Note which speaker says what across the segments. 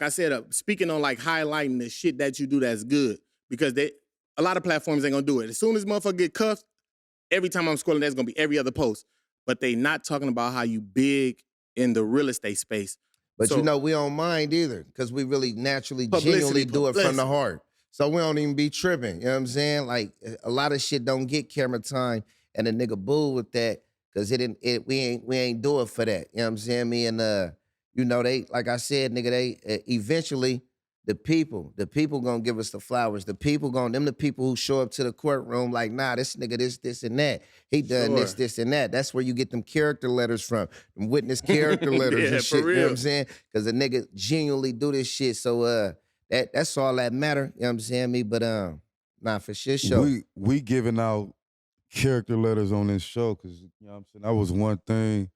Speaker 1: like I said, speaking on like highlighting the shit that you do that's good, because a lot of platforms ain't gonna do it. As soon as motherfucker get cuffed, every time I'm scrolling, that's gonna be every other post. But they not talking about how you big in the real estate space.
Speaker 2: But
Speaker 1: so,
Speaker 2: you know, we don't mind either because we really naturally, genuinely do it from
Speaker 1: publicity.
Speaker 2: the heart. So we don't even be tripping. You know what I'm saying? Like a lot of shit don't get camera time, and a nigga bull with that because we ain't do it for that. You know what I'm saying? Me and you know, they, like I said, nigga, they eventually the people gonna give us the flowers. The people the people who show up to the courtroom like, nah, this nigga, this and that. He done this and that. That's where you get them character letters from, them witness character letters and shit. You know what I'm saying? Because the nigga genuinely do this shit. So that's all that matter. You know what I'm saying? Me, but nah, for shit show.
Speaker 3: We giving out character letters on this show because you know what I'm saying, that was one thing.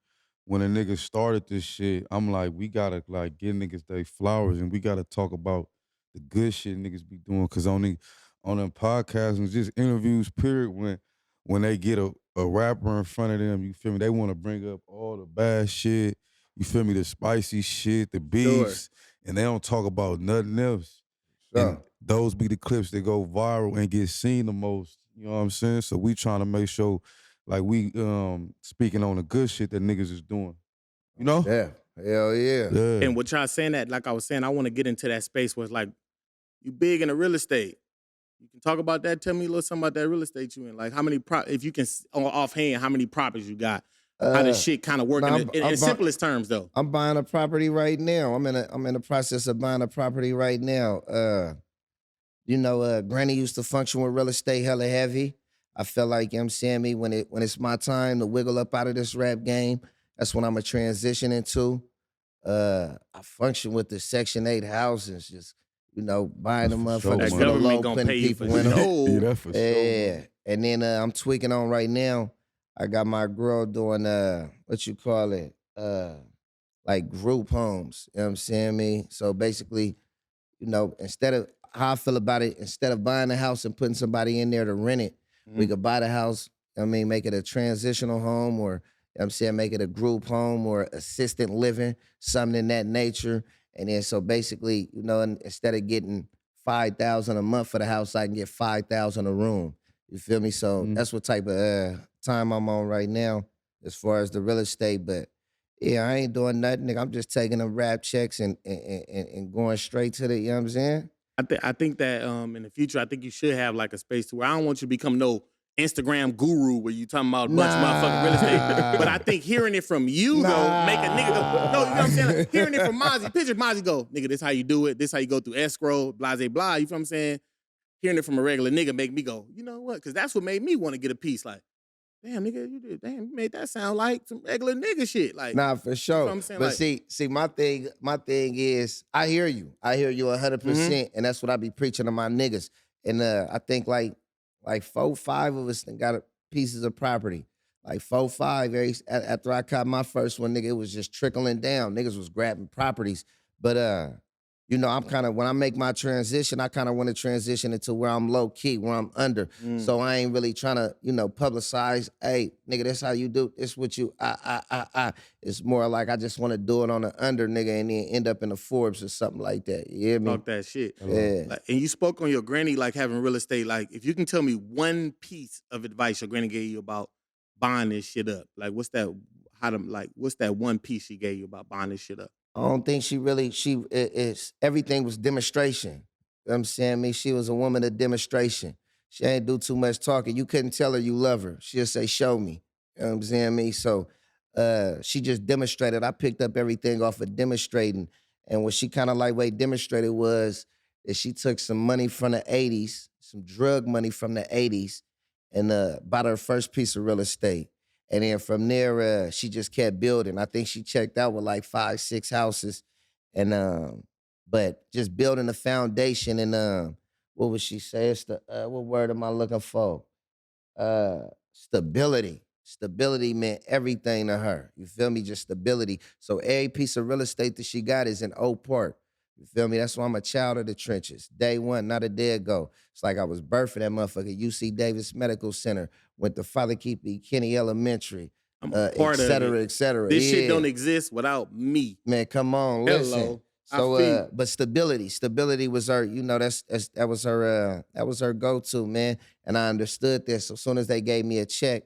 Speaker 3: When a nigga started this shit, I'm like, we gotta like give niggas they flowers and we gotta talk about the good shit niggas be doing. Cause on them podcasts and just interviews, period, when they get a rapper in front of them, you feel me, they wanna bring up all the bad shit, you feel me, the spicy shit, the beefs, and they don't talk about nothing else. And those be the clips that go viral and get seen the most. You know what I'm saying? So we trying to make sure like we speaking on the good shit that niggas is doing. You know?
Speaker 2: Yeah. Hell yeah.
Speaker 1: And what y'all saying that, like I was saying, I want to get into that space where it's like, you big in the real estate. You can talk about that. Tell me a little something about that real estate you in. Like how many, if you can, offhand, how many properties you got? How does shit kind of work in simplest terms though?
Speaker 2: I'm buying a property right now. I'm in the process of buying a property right now. You know, Granny used to function with real estate hella heavy. I feel like, you know what I'm saying, me, when it's my time to wiggle up out of this rap game, that's when I'm going to transition into. I function with the Section 8 houses, just, you know, buying them motherfuckers for the low, putting people in them.
Speaker 3: Yeah, that's for sure.
Speaker 2: Yeah. And then I'm tweaking on right now. I got my girl doing, what you call it, like group homes, you know what I'm saying, me? So basically, you know, how I feel about it, instead of buying a house and putting somebody in there to rent it, we could buy the house, make it a transitional home or, you know what I'm saying, make it a group home or assisted living, something in that nature. And then so basically, you know, instead of getting $5,000 a month for the house, I can get $5,000 a room. You feel me? So that's what type of time I'm on right now as far as the real estate. But yeah, I ain't doing nothing, nigga. I'm just taking them rap checks and going straight to the, you know what I'm saying?
Speaker 1: I think that in the future, I think you should have like a space to where I don't want you to become no Instagram guru where you talking about a bunch of motherfucking real estate. But I think hearing it from you, though, make a nigga go, no, you know what I'm saying? Like, hearing it from Mozzy, picture Mozzy go, nigga, this how you do it. This how you go through escrow, blah, blah, blah. You feel what I'm saying? Hearing it from a regular nigga make me go, you know what? Because that's what made me want to get a piece. Like, damn, nigga, you made that sound like some regular nigga shit. Like,
Speaker 2: nah, for sure.
Speaker 1: You know what I'm saying?
Speaker 2: But like, see, my thing is, I hear you 100%, and that's what I be preaching to my niggas. And I think like 4-5 of us got pieces of property. Like 4-5, after I caught my first one, nigga, it was just trickling down. Niggas was grabbing properties. But you know, I'm kind of, when I make my transition, I kind of want to transition into where I'm low key, where I'm under. So I ain't really trying to, you know, publicize, hey, nigga, that's how you do, this what you, It's more like I just want to do it on the under, nigga, and then end up in the Forbes or something like that. You hear me?
Speaker 1: Talk that shit.
Speaker 2: Yeah.
Speaker 1: Like, and you spoke on your granny, like having real estate. Like, if you can tell me one piece of advice your granny gave you about buying this shit up, like, what's that one piece she gave you about buying this shit up?
Speaker 2: I don't think everything was demonstration. You know what I'm saying? Me, she was a woman of demonstration. She ain't do too much talking. You couldn't tell her you love her. She'll say, show me. You know what I'm saying? Me, so she just demonstrated. I picked up everything off of demonstrating. And what she kind of lightweight demonstrated was that she took some money from the 80s, some drug money from the 80s, and bought her first piece of real estate. And then from there, she just kept building. I think she checked out with like 5-6 houses. And but just building a foundation and what would she say? It's what word am I looking for? Stability. Stability meant everything to her. You feel me? Just stability. So every piece of real estate that she got is in Oak Park. You feel me? That's why I'm a child of the trenches. Day one, not a day ago. It's like I was birthed at that motherfucker. UC Davis Medical Center. Went to Father Keepy Kenny Elementary.
Speaker 1: I'm a part
Speaker 2: et cetera,
Speaker 1: of it.
Speaker 2: et cetera.
Speaker 1: This shit don't exist without me.
Speaker 2: Man, come on, listen.
Speaker 1: Hello.
Speaker 2: So,
Speaker 1: feel you.
Speaker 2: but stability was her. You know, that was her go-to, man. And I understood this. So as soon as they gave me a check,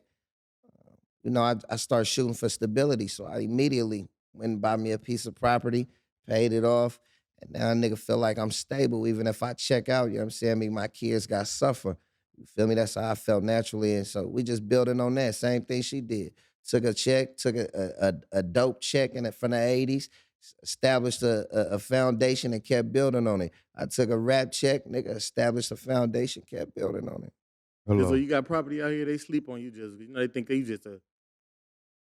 Speaker 2: you know, I started shooting for stability. So I immediately went and bought me a piece of property, paid it off, and now a nigga feel like I'm stable. Even if I check out, you know what I'm saying? My kids got suffer. You feel me? That's how I felt naturally. And so we just building on that. Same thing she did. Took a check, took a dope check from the 80s, established a foundation and kept building on it. I took a rap check, nigga, established a foundation, kept building on it.
Speaker 1: Cause so
Speaker 3: Hello.
Speaker 1: you got property out here, they sleep on you just. You know, they think that you just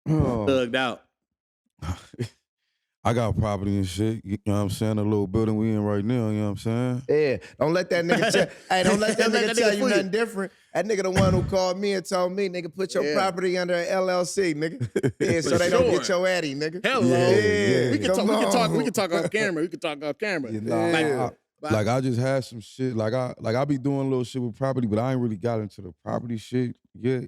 Speaker 3: Oh.
Speaker 1: thugged out.
Speaker 3: I got property and shit. You know what I'm saying? The little building we in right now, you know what I'm saying?
Speaker 2: Yeah, don't let that nigga tell. Hey, don't let that
Speaker 1: Don't let
Speaker 2: nigga
Speaker 1: that
Speaker 2: tell
Speaker 1: nigga
Speaker 2: you
Speaker 1: fool you.
Speaker 2: nothing different. That nigga the one who called me and told me, nigga, put your
Speaker 1: Yeah.
Speaker 2: property under an LLC, nigga. Yeah, so
Speaker 1: For
Speaker 2: they don't get
Speaker 1: sure.
Speaker 2: your addy, nigga.
Speaker 1: Hello.
Speaker 3: Yeah.
Speaker 1: We can talk.
Speaker 2: Come
Speaker 1: We can talk. We
Speaker 2: on.
Speaker 1: can talk off camera. We can talk off camera.
Speaker 3: You know,
Speaker 2: Yeah.
Speaker 3: like I just had some shit. Like I be doing little shit with property, but I ain't really got into the property shit yet.